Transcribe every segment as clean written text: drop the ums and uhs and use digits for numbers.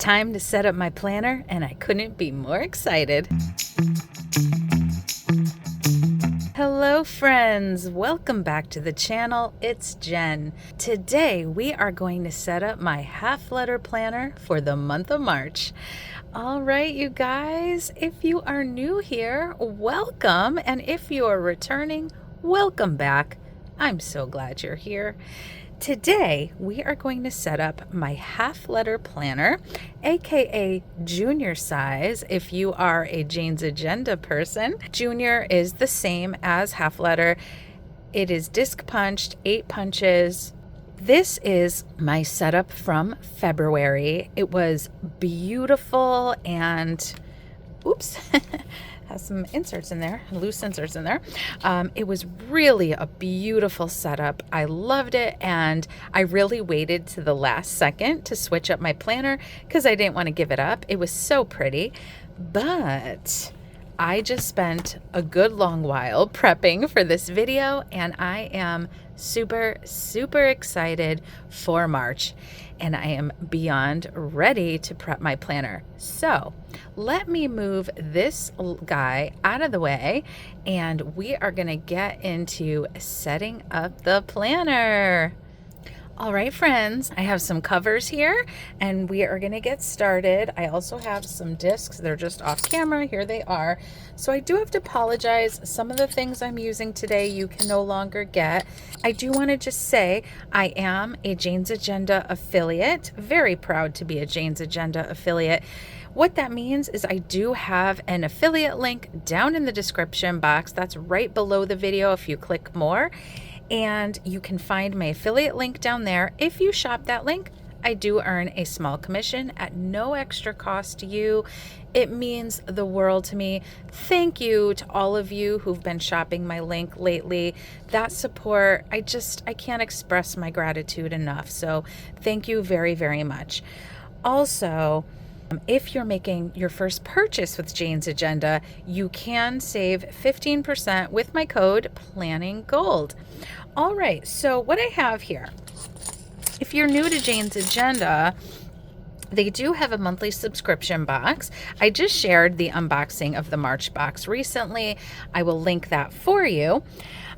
time to set up my planner, and I couldn't be more excited. Hello friends, welcome back to the channel. It's Jen. Today we are going to set up my half letter planner for the month of March. All right, you guys, if you are new here, welcome. And if you are returning, welcome back. I'm so glad you're here. Today, we are going to set up my half letter planner, aka junior size. If you are a Jane's Agenda person, junior is the same as half letter. It is disc punched, 8 punches. This is my setup from February. It was beautiful and, oops, has some inserts in there, loose inserts in there. It was really a beautiful setup. I loved it, and I really waited to the last second to switch up my planner because I didn't want to give it up. It was so pretty, but I just spent a good long while prepping for this video, and I am super excited for March, and I am beyond ready to prep my planner. So let me move this guy out of the way, and we are going to get into setting up the planner. All right, friends, I have some covers here and we are going to get started. I also have some discs. They're just off camera. Here they are. So I do have to apologize. Some of the things I'm using today you can no longer get. I do want to just say I am a Jane's Agenda affiliate. Very proud to be a Jane's Agenda affiliate. What that means is I do have an affiliate link down in the description box. That's right below the video if you click more. And you can find my affiliate link down there. If you shop that link, I do earn a small commission at no extra cost to you. It means the world to me. Thank you to all of you who've been shopping my link lately. That support, I can't express my gratitude enough. So thank you very much. Also, if you're making your first purchase with Jane's Agenda, you can save 15% with my code planninggoaled. All right, so what I have here, if you're new to Jane's Agenda, they do have a monthly subscription box. I just shared the unboxing of the March box recently. I will link that for you.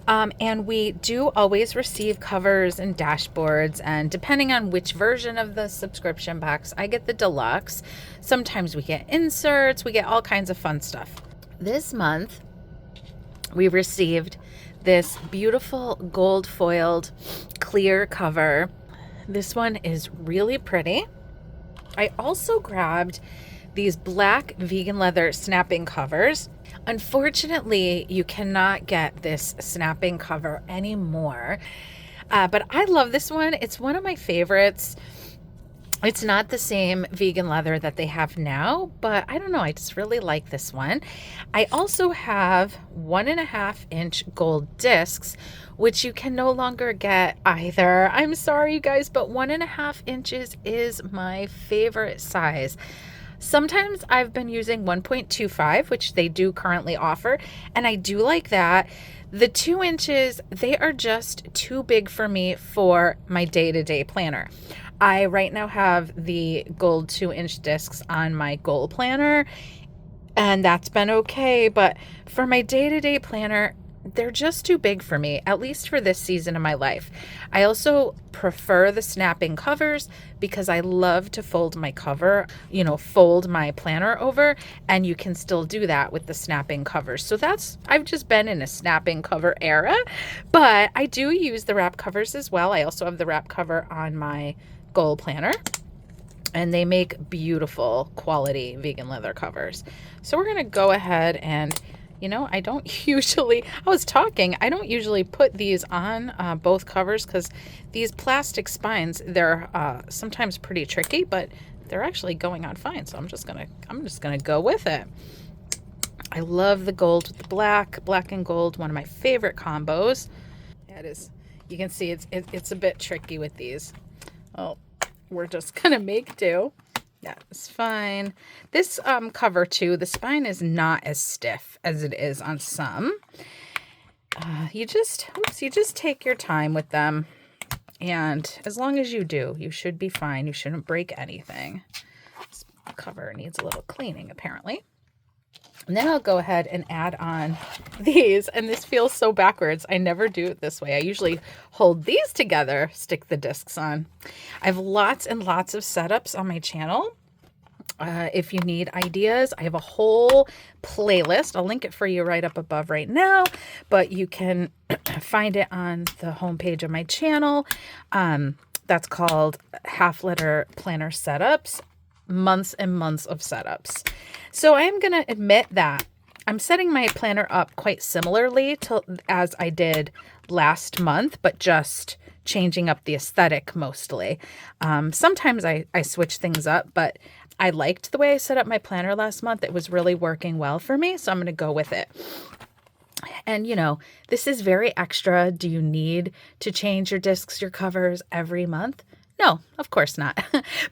And we do always receive covers and dashboards, and depending on which version of the subscription box, I get the deluxe. Sometimes we get inserts, we get all kinds of fun stuff. This month, we received this beautiful gold foiled clear cover. This one is really pretty. I also grabbed these black vegan leather snapping covers. Unfortunately, you cannot get this snapping cover anymore, but I love this one. It's one of my favorites. It's not the same vegan leather that they have now, but I don't know, I just really like this one. I also have 1.5 inch gold discs, which you can no longer get either. I'm sorry, you guys, but 1.5 inches is my favorite size. Sometimes I've been using 1.25, which they do currently offer, and I do like that. The 2 inches, they are just too big for me for my day-to-day planner. I right now have the gold 2-inch discs on my goal planner, and that's been okay, but for my day-to-day planner, they're just too big for me, at least for this season of my life. I also prefer the snapping covers because I love to fold my cover, fold my planner over, and you can still do that with the snapping covers. So I've just been in a snapping cover era, but I do use the wrap covers as well. I also have the wrap cover on my goal planner, and they make beautiful quality vegan leather covers. So we're going to go ahead and I don't usually put these on both covers because these plastic spines, they're sometimes pretty tricky, but they're actually going on fine. So I'm just gonna go with it. I love the gold with the black and gold, one of my favorite combos. Yeah, it is. You can see it's a bit tricky with these. Oh, we're just gonna make do. That's fine. This cover too, the spine is not as stiff as it is on some. You just take your time with them, and as long as you do, you should be fine. You shouldn't break anything. Let's cover needs a little cleaning apparently. And then I'll go ahead and add on these, and this feels so backwards. I never do it this way. I usually hold these together, stick the discs on. I have lots and lots of setups on my channel. If you need ideas, I have a whole playlist. I'll link it for you right up above right now, but you can find it on the homepage of my channel. That's called Half Letter Planner Setups. Months and months of setups. So I'm going to admit that I'm setting my planner up quite similarly to as I did last month, but just changing up the aesthetic mostly. Sometimes I switch things up, but I liked the way I set up my planner last month. It was really working well for me, so I'm going to go with it. And you know, this is very extra. Do you need to change your discs, your covers every month? No, of course not.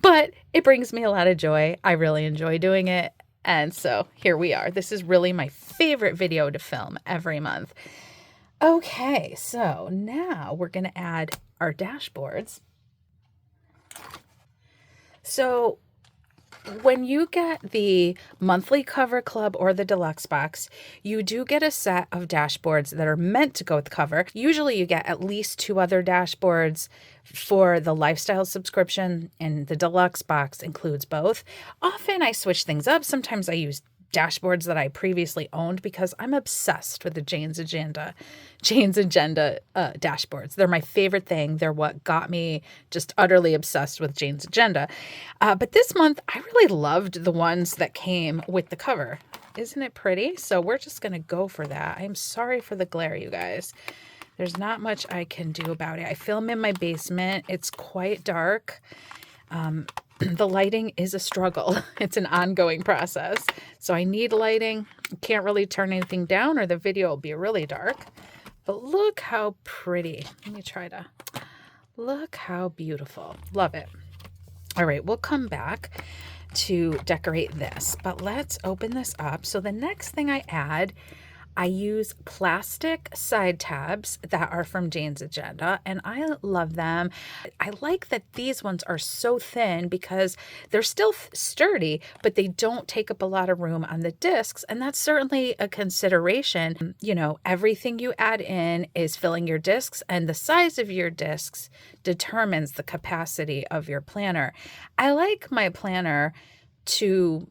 But it brings me a lot of joy. I really enjoy doing it. And so here we are. This is really my favorite video to film every month. Okay, so now we're going to add our dashboards. So when you get the monthly cover club or the deluxe box, you do get a set of dashboards that are meant to go with the cover. Usually you get at least 2 other dashboards for the lifestyle subscription, and the deluxe box includes both. Often I switch things up. Sometimes I use dashboards that I previously owned because I'm obsessed with the Jane's Agenda dashboards. They're my favorite thing. They're what got me just utterly obsessed with Jane's Agenda. But this month, I really loved the ones that came with the cover. Isn't it pretty? So we're just going to go for that. I'm sorry for the glare, you guys. There's not much I can do about it. I film in my basement. It's quite dark. The lighting is a struggle. It's an ongoing process. So I need lighting. Can't really turn anything down or the video will be really dark. But look how pretty. Let me try to look how beautiful. Love it. All right, we'll come back to decorate this, but let's open this up. So the next thing I add, I use plastic side tabs that are from Jane's Agenda, and I love them. I like that these ones are so thin because they're still sturdy, but they don't take up a lot of room on the discs, and that's certainly a consideration. You know, everything you add in is filling your discs, and the size of your discs determines the capacity of your planner. I like my planner to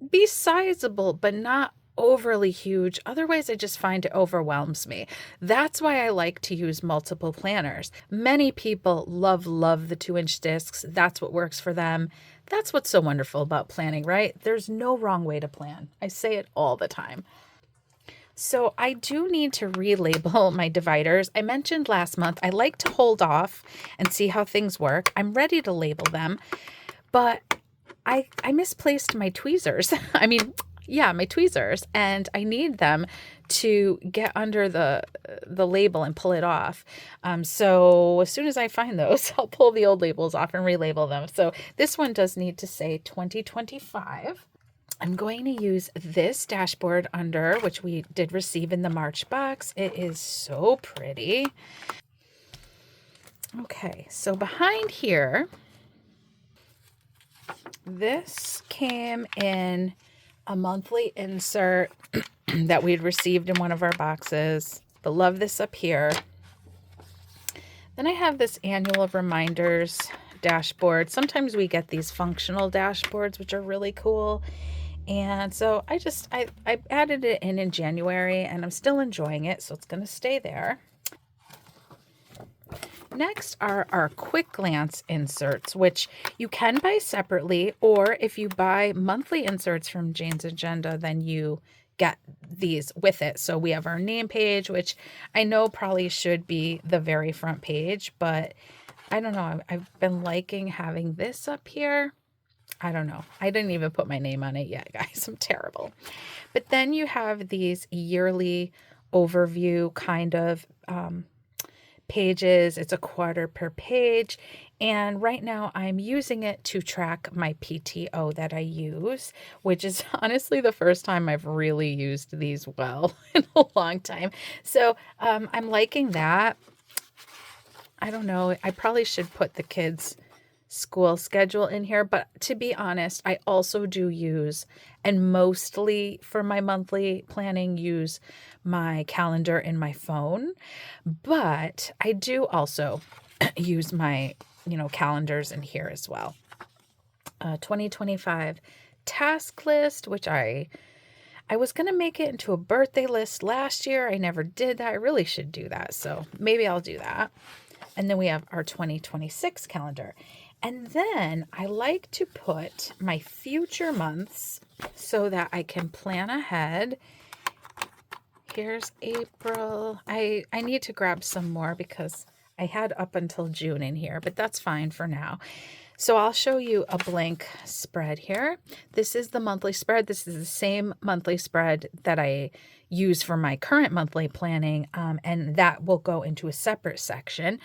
be sizable, but not overly huge. Otherwise, I just find it overwhelms me. That's why I like to use multiple planners. Many people love the 2-inch discs. That's what works for them. That's what's so wonderful about planning, right? There's no wrong way to plan. I say it all the time. So I do need to relabel my dividers. I mentioned last month, I like to hold off and see how things work. I'm ready to label them, but I misplaced my tweezers. My tweezers, and I need them to get under the label and pull it off. So as soon as I find those, I'll pull the old labels off and relabel them. So this one does need to say 2025. I'm going to use this dashboard under, which we did receive in the March box. It is so pretty. Okay, so behind here, this came in a monthly insert that we'd received in one of our boxes, but love this up here. Then I have this annual reminders dashboard. Sometimes we get these functional dashboards, which are really cool. And so I added it in January, and I'm still enjoying it, so it's going to stay there. Next are our quick glance inserts, which you can buy separately, or if you buy monthly inserts from Jane's Agenda, then you get these with it. So we have our name page, which I know probably should be the very front page, but I don't know. I've been liking having this up here. I don't know. I didn't even put my name on it yet, guys. I'm terrible. But then you have these yearly overview kind of pages. It's $1 per page. And right now I'm using it to track my PTO that I use, which is honestly the first time I've really used these well in a long time. So I'm liking that. I don't know. I probably should put the kids' school schedule in here, but to be honest, I also do use, and mostly for my monthly planning, use my calendar in my phone, but I do also use my, calendars in here as well. 2025 task list, which I was going to make it into a birthday list last year. I never did that. I really should do that. So maybe I'll do that. And then we have our 2026 calendar. And then I like to put my future months so that I can plan ahead. Here's April. I need to grab some more because I had up until June in here, but that's fine for now. So I'll show you a blank spread here. This is the monthly spread. This is the same monthly spread that I use for my current monthly planning, and that will go into a separate section.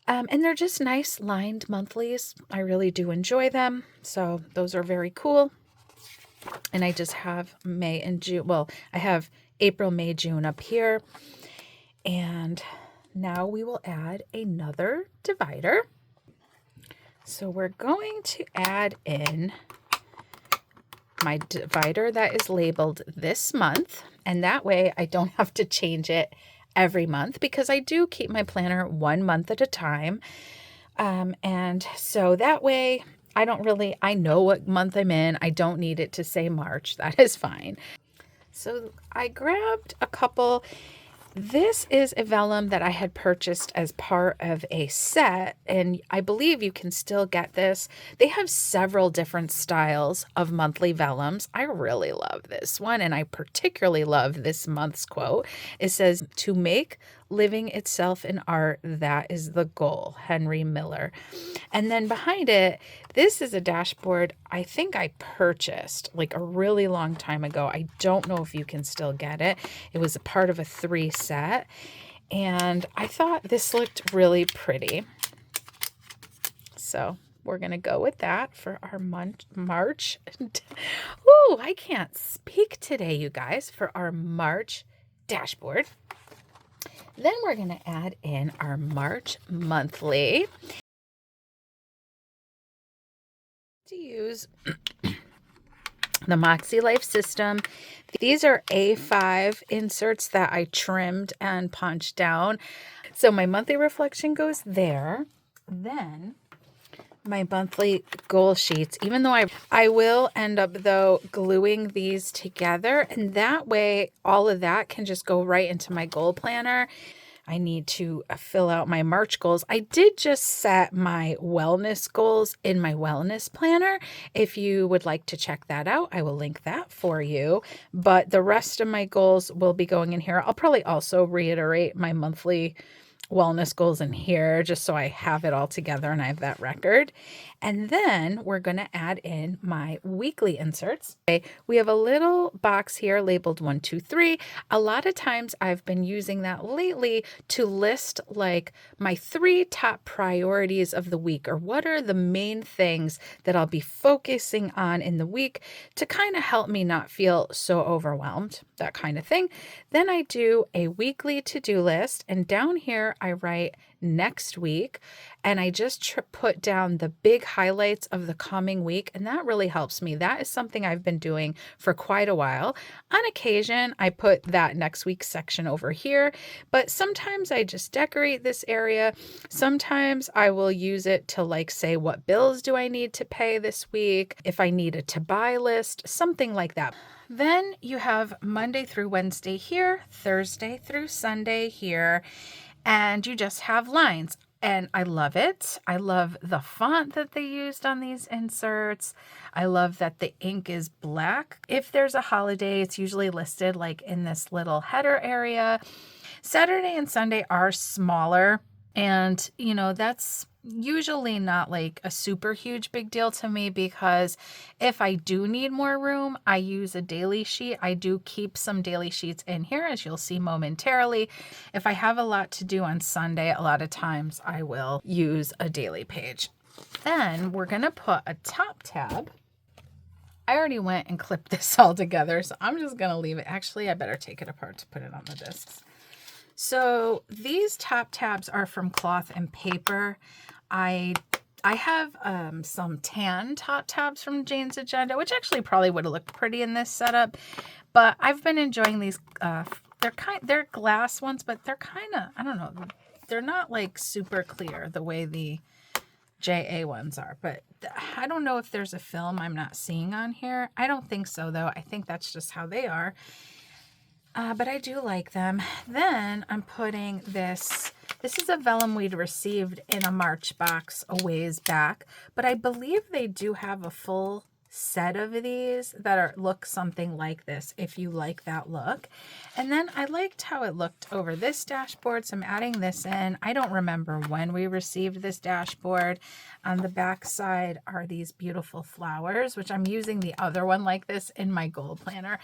And they're just nice lined monthlies. I really do enjoy them. So those are very cool. And I just have May and June. Well, I have April, May, June up here. And now we will add another divider. So we're going to add in my divider that is labeled this month. And that way I don't have to change it every month because I do keep my planner 1 month at a time. And so that way I know what month I'm in. I don't need it to say March. That is fine. So I grabbed a couple. This is a vellum that I had purchased as part of a set, and I believe you can still get this. They have several different styles of monthly vellums. I really love this one, and I particularly love this month's quote. It says, "To make living itself an art, that is the goal." Henry Miller. And then behind it, this is a dashboard I think I purchased like a really long time ago. I don't know if you can still get it. It was a part of a 3 set. And I thought this looked really pretty. So we're going to go with that for our March. Ooh, I can't speak today, you guys, for our March dashboard. Then we're going to add in our March monthly. To use the Moxie Life system. These are A5 inserts that I trimmed and punched down. So my monthly reflection goes there. Then my monthly goal sheets, even though I will end up though gluing these together, and that way all of that can just go right into my goal planner. I need to fill out my March goals. I did just set my wellness goals in my wellness planner. If you would like to check that out, I will link that for you. But the rest of my goals will be going in here. I'll probably also reiterate my monthly wellness goals in here just so I have it all together and I have that record. And then we're going to add in my weekly inserts. Okay, we have a little box here labeled 1, 2, 3. A lot of times I've been using that lately to list like my 3 top priorities of the week, or what are the main things that I'll be focusing on in the week to kind of help me not feel so overwhelmed, that kind of thing. Then I do a weekly to-do list, and down here I write next week, and I just put down the big highlights of the coming week, and that really helps me. That is something I've been doing for quite a while. On occasion, I put that next week section over here, but sometimes I just decorate this area. Sometimes I will use it to like say, what bills do I need to pay this week? If I need a to buy list, something like that. Then you have Monday through Wednesday here, Thursday through Sunday here, and you just have lines. And I love it. I love the font that they used on these inserts. I love that the ink is black. If there's a holiday, it's usually listed like in this little header area. Saturday and Sunday are smaller, and that's usually not like a super huge big deal to me, because if I do need more room, I use a daily sheet. I do keep some daily sheets in here, as you'll see momentarily. If I have a lot to do on Sunday, a lot of times I will use a daily page. Then we're going to put a top tab. I already went and clipped this all together, so I'm just going to leave it. Actually, I better take it apart to put it on the discs. So these top tabs are from Cloth and Paper. I I have some tan top tabs from Jane's Agenda, which actually probably would have looked pretty in this setup, but I've been enjoying these. They're glass ones, but they're kind of, I don't know, they're not like super clear the way the JA ones are, but I don't know if there's a film I'm not seeing on here. I don't think so though. I think that's just how they are. But I do like them. Then I'm putting this. This is a vellum we'd received in a March box a ways back, but I believe they do have a full set of these that look something like this, if you like that look. And then I liked how it looked over this dashboard, so I'm adding this in. I don't remember when we received this dashboard. On the back side are these beautiful flowers, which I'm using the other one like this in my goal planner.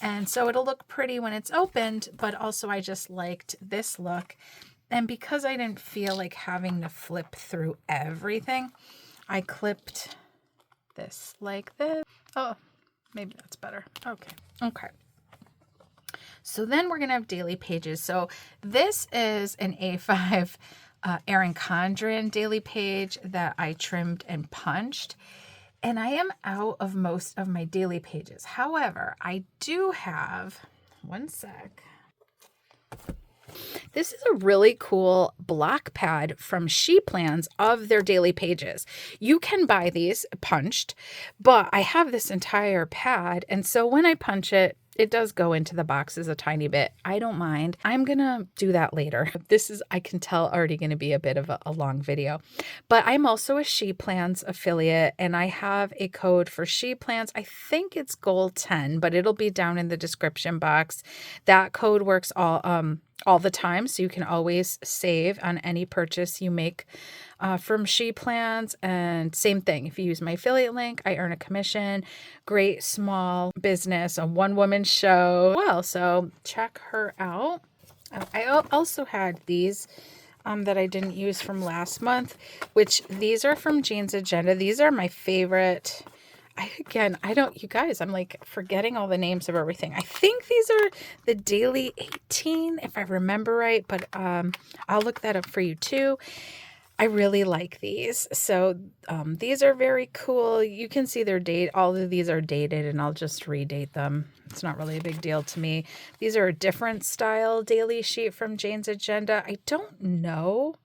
And so it'll look pretty when it's opened, but also I just liked this look. And because I didn't feel like having to flip through everything, I clipped this like this. Oh, maybe that's better. Okay. So then we're going to have daily pages. So this is an A5 Erin Condren daily page that I trimmed and punched. And I am out of most of my daily pages. However, I do have, one sec. This is a really cool block pad from Sheplans of their daily pages. You can buy these punched, but I have this entire pad. And so when I punch it, it does go into the boxes a tiny bit. I don't mind. I'm going to do that later. This is, I can tell, already going to be a bit of a long video. But I'm also a Sheplans affiliate, and I have a code for Sheplans. I think it's Goal 10, but it'll be down in the description box. That code works all the time, so you can always save on any purchase you make from Sheplans. And same thing, if you use my affiliate link, I earn a commission. Great small business, a one-woman show. Well, so check her out. I also had these that I didn't use from last month, which these are from Jane's Agenda. These are my favorite. You guys, I'm like forgetting all the names of everything. I think these are the Daily 18, if I remember right, but I'll look that up for you too. I really like these. So these are very cool. You can see their date. All of these are dated, and I'll just redate them. It's not really a big deal to me. These are a different style daily sheet from Jane's Agenda. I don't know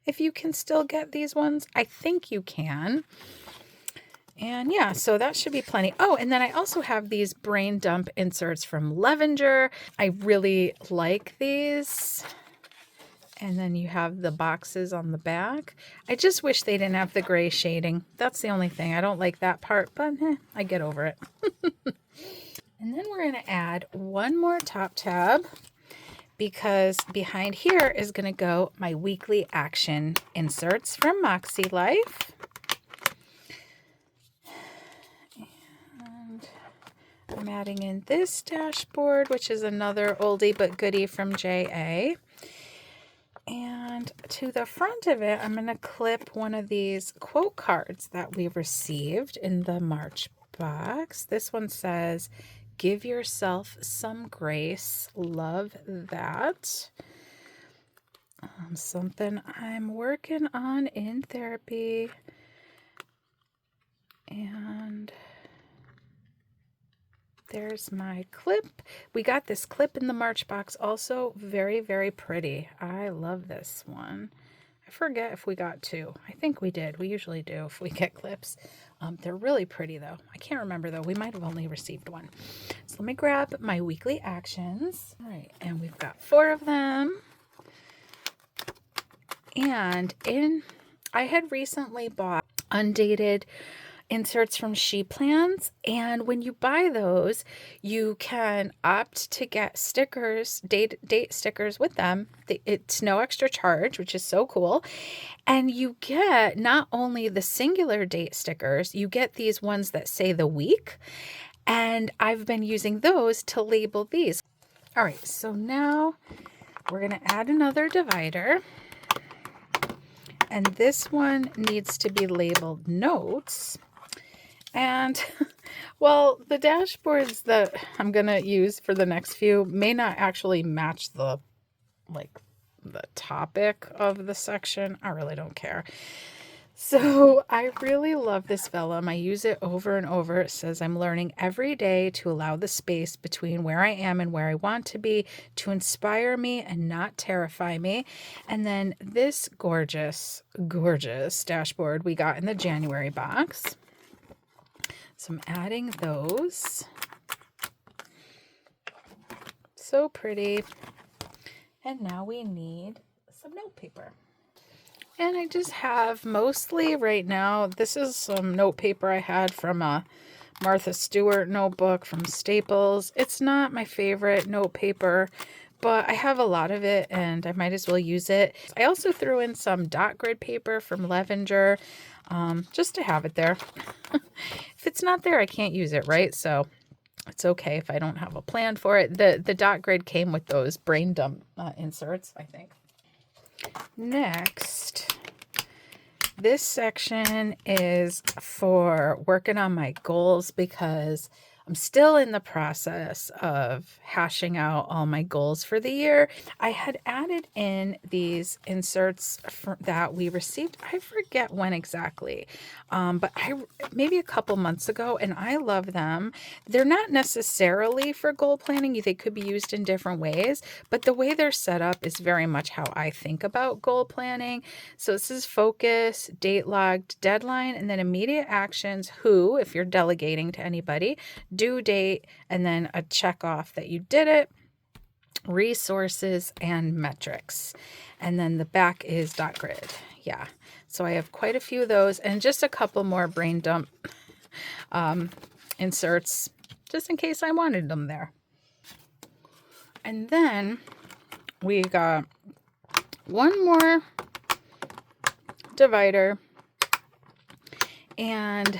if you can still get these ones. I think you can. And yeah, so that should be plenty. Oh, and then I also have these brain dump inserts from Levenger. I really like these. And then you have the boxes on the back. I just wish they didn't have the gray shading. That's the only thing. I don't like that part, but I get over it. And then we're going to add one more top tab, because behind here is going to go my weekly action inserts from Moxie Life. And I'm adding in this dashboard, which is another oldie but goodie from JA. And to the front of it, I'm going to clip one of these quote cards that we received in the March box. This one says, "Give yourself some grace." Love that. Something I'm working on in therapy. And there's my clip. We got this clip in the March box also. Very, very pretty. I love this one. I forget if we got two. I think we did. We usually do if we get clips. They're really pretty though. I can't remember though. We might have only received one. So let me grab my weekly actions. All right, and we've got 4 of them. And I had recently bought undated inserts from Sheplans, and when you buy those, you can opt to get stickers, date stickers with them. It's no extra charge, which is so cool. And you get not only the singular date stickers, you get these ones that say the week, and I've been using those to label these. All right, so now we're going to add another divider. And this one needs to be labeled notes. And, well, the dashboards that I'm going to use for the next few may not actually match the topic of the section. I really don't care. So I really love this vellum. I use it over and over. It says, I'm learning every day to allow the space between where I am and where I want to be to inspire me and not terrify me. And then this gorgeous, gorgeous dashboard we got in the January box. So I'm adding those. So pretty. And now we need some note paper. And I just have mostly right now, this is some note paper I had from a Martha Stewart notebook from Staples. It's not my favorite note paper, but I have a lot of it and I might as well use it. I also threw in some dot grid paper from Levenger, just to have it there. If it's not there, I can't use it, right? So it's okay if I don't have a plan for it. The dot grid came with those brain dump inserts, I think. Next, this section is for working on my goals because I'm still in the process of hashing out all my goals for the year. I had added in these inserts that we received. I forget when exactly, but maybe a couple months ago, and I love them. They're not necessarily for goal planning. They could be used in different ways, but the way they're set up is very much how I think about goal planning. So this is focus, date logged, deadline, and then immediate actions, who, if you're delegating to anybody, due date, and then a check off that you did it, resources, and metrics. And then the back is dot grid. Yeah. So I have quite a few of those and just a couple more brain dump inserts just in case I wanted them there. And then we got one more divider, and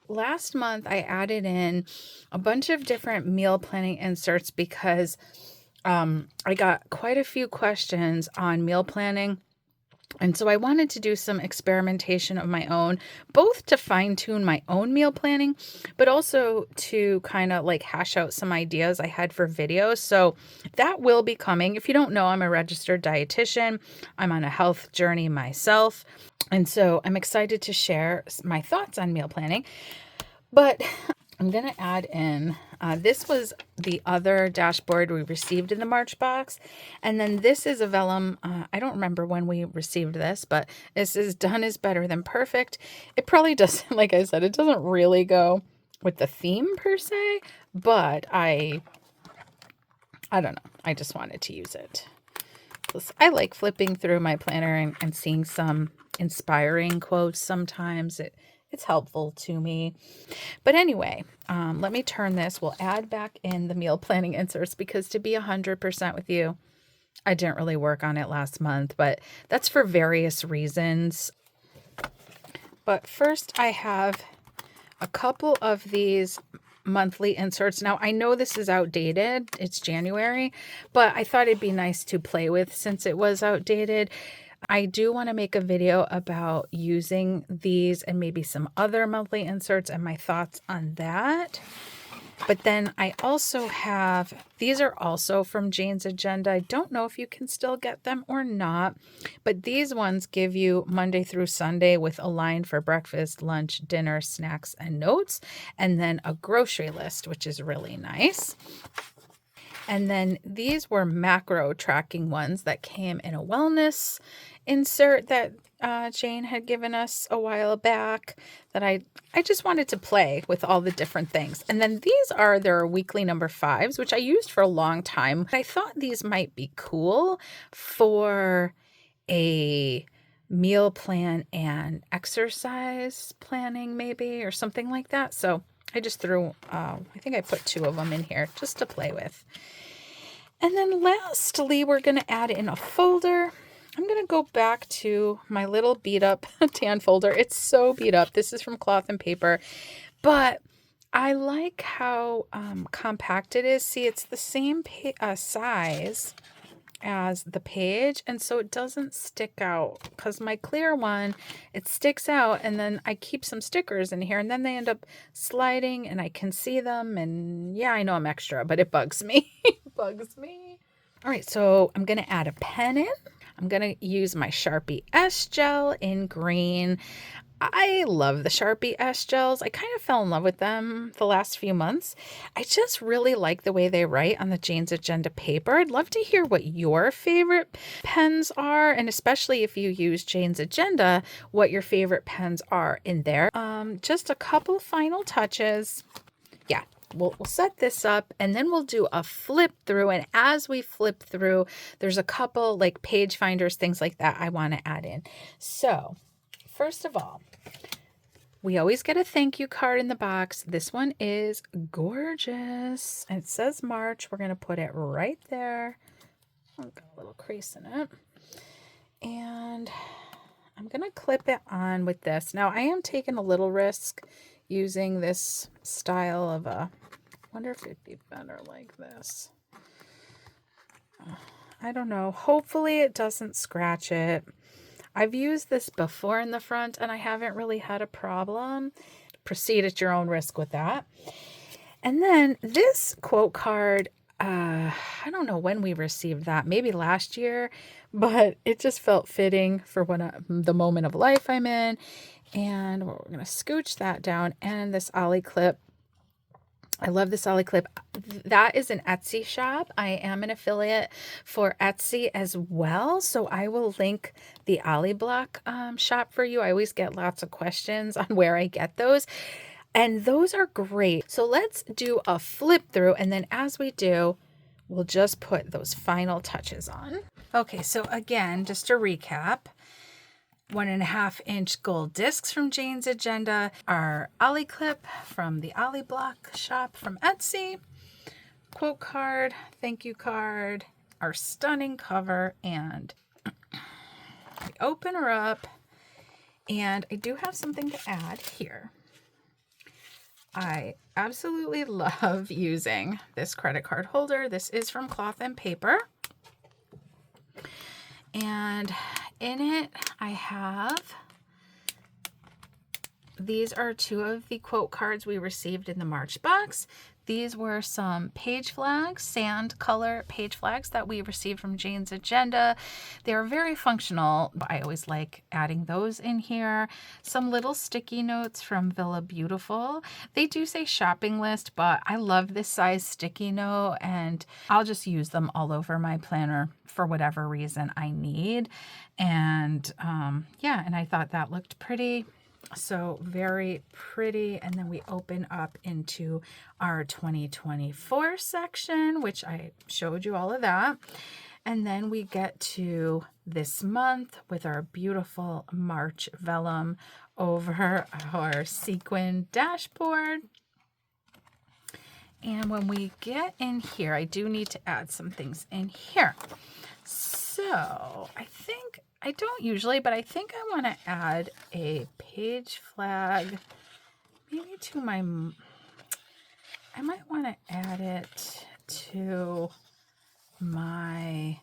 last month I added in a bunch of different meal planning inserts because I got quite a few questions on meal planning. And so I wanted to do some experimentation of my own, both to fine tune my own meal planning, but also to kind of like hash out some ideas I had for videos. So that will be coming. If you don't know, I'm a registered dietitian. I'm on a health journey myself. And so I'm excited to share my thoughts on meal planning. But I'm going to add in, this was the other dashboard we received in the March box. And then this is a vellum. I don't remember when we received this, but this is done is better than perfect. It probably doesn't, like I said, it doesn't really go with the theme per se, but I don't know. I just wanted to use it. I like flipping through my planner and seeing some inspiring quotes sometimes. It's helpful to me. But anyway, let me turn this. We'll add back in the meal planning inserts because, to be 100% with you, I didn't really work on it last month, but that's for various reasons. But first I have a couple of these monthly inserts. Now I know this is outdated. It's January, but I thought it'd be nice to play with since it was outdated. I do want to make a video about using these and maybe some other monthly inserts and my thoughts on that. But then I also have, these are also from Jane's Agenda. I don't know if you can still get them or not, but these ones give you Monday through Sunday with a line for breakfast, lunch, dinner, snacks, and notes, and then a grocery list, which is really nice. And then these were macro tracking ones that came in a wellness insert that Jane had given us a while back that I just wanted to play with all the different things. And then these are their weekly number 5s, which I used for a long time. I thought these might be cool for a meal plan and exercise planning maybe, or something like that. So I just threw, I think I put 2 of them in here just to play with. And then lastly, we're going to add in a folder. I'm going to go back to my little beat up tan folder. It's so beat up. This is from Cloth and Paper, but I like how compact it is. See, it's the same size as the page, and so it doesn't stick out, because my clear one, it sticks out, and then I keep some stickers in here, and then they end up sliding and I can see them, and yeah, I know I'm extra, but it bugs me. It bugs me. All right, so I'm going to add a pen in. I'm going to use my Sharpie S gel in green. I love the Sharpie S gels. I kind of fell in love with them the last few months. I just really like the way they write on the Jane's Agenda paper. I'd love to hear what your favorite pens are, and especially if you use Jane's Agenda, what your favorite pens are in there. Just a couple final touches. Yeah. We'll set this up and then we'll do a flip through. And as we flip through, there's a couple like page finders, things like that I want to add in. So first of all, we always get a thank you card in the box. This one is gorgeous. It says March. We're going to put it right there. I've got a little crease in it. And I'm going to clip it on with this. Now I am taking a little risk using this style of a, wonder if it'd be better like this. I don't know. Hopefully it doesn't scratch it. I've used this before in the front and I haven't really had a problem. Proceed at your own risk with that. And then this quote card, I don't know when we received that, maybe last year, but it just felt fitting for the moment of life I'm in. And we're going to scooch that down, and this Ollie clip. I love this Ollie clip. That is an Etsy shop. I am an affiliate for Etsy as well. So I will link the Oliblock shop for you. I always get lots of questions on where I get those. And those are great. So let's do a flip through. And then as we do, we'll just put those final touches on. Okay, so again, just to recap, 1.5-inch gold discs from Jane's Agenda, our Ollie clip from the Oliblock shop from Etsy, quote card, thank you card, our stunning cover, and we open her up, and I do have something to add here. I absolutely love using this credit card holder. This is from Cloth and Paper. And in it, I have, these are 2 of the quote cards we received in the March box. These were some page flags, sand color page flags that we received from Jane's Agenda. They're very functional, but I always like adding those in here. Some little sticky notes from Villabeautifful. They do say shopping list, but I love this size sticky note, and I'll just use them all over my planner for whatever reason I need. And yeah, and I thought that looked pretty. So very pretty. And then we open up into our 2024 section, which I showed you all of that. And then we get to this month with our beautiful March vellum over our sequin dashboard. And when we get in here, I do need to add some things in here. So I don't usually, but I think I want to add a page flag, maybe to my, I might want to add it to my,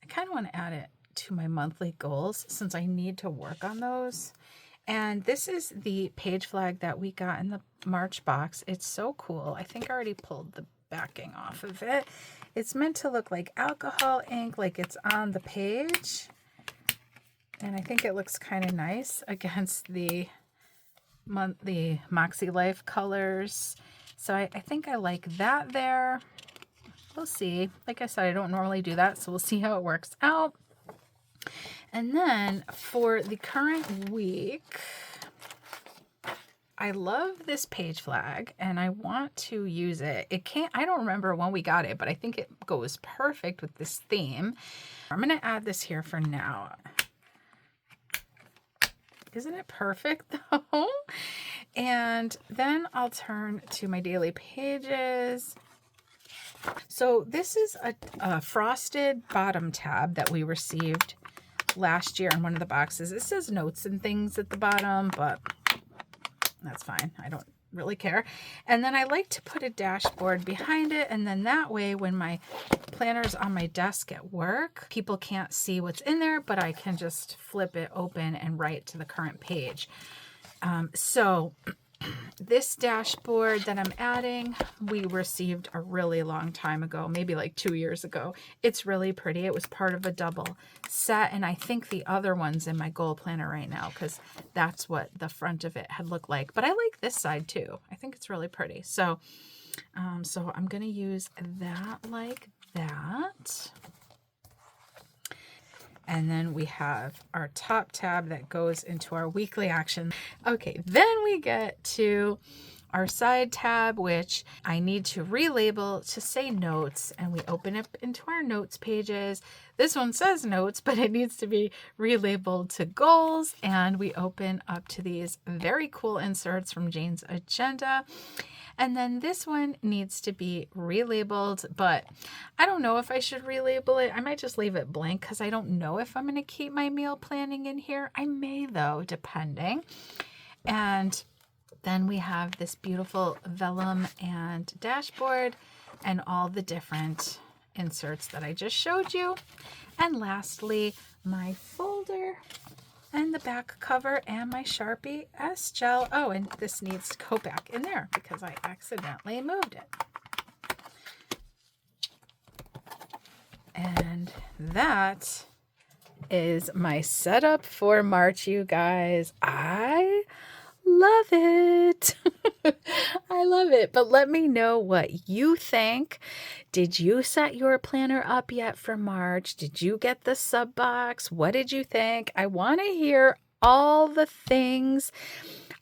I kind of want to add it to my monthly goals since I need to work on those. And this is the page flag that we got in the March box. It's so cool. I think I already pulled the backing off of it. It's meant to look like alcohol ink, like it's on the page. And I think it looks kind of nice against the Moxie Life colors. So I think I like that there. We'll see. Like I said, I don't normally do that, so we'll see how it works out. And then for the current week, I love this page flag and I want to use it. I don't remember when we got it, but I think it goes perfect with this theme. I'm going to add this here for now. Isn't it perfect though? And then I'll turn to my daily pages. So this is a frosted bottom tab that we received last year in one of the boxes. It says notes and things at the bottom, but that's fine. I don't really care. And then I like to put a dashboard behind it, and then that way when my planner's on my desk at work, people can't see what's in there, but I can just flip it open and write to the current page. So This dashboard that I'm adding, we received a really long time ago, maybe like 2 years ago. It's really pretty. It was part of a double set, and I think the other one's in my goal planner right now because that's what the front of it had looked like. But I like this side too. I think it's really pretty. So, I'm going to use that like that. And then we have our top tab that goes into our weekly action. Okay, then we get to our side tab, which I need to relabel to say notes, and we open up into our notes pages. This one says notes, but it needs to be relabeled to goals, and we open up to these very cool inserts from Jane's agenda. And then this one needs to be relabeled, but I don't know if I should relabel it. I might just leave it blank because I don't know if I'm going to keep my meal planning in here. I may though, depending. And then we have this beautiful vellum and dashboard and all the different inserts that I just showed you. And lastly, my folder and the back cover and my Sharpie S gel. Oh, and this needs to go back in there because I accidentally moved it. And that is my setup for March, you guys. I love it. I love it. But let me know what you think. Did you set your planner up yet for March? Did you get the sub box? What did you think? I want to hear all the things.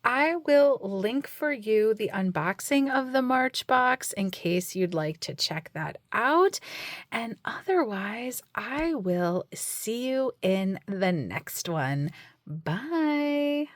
I will link for you the unboxing of the March box in case you'd like to check that out. And otherwise, I will see you in the next one. Bye.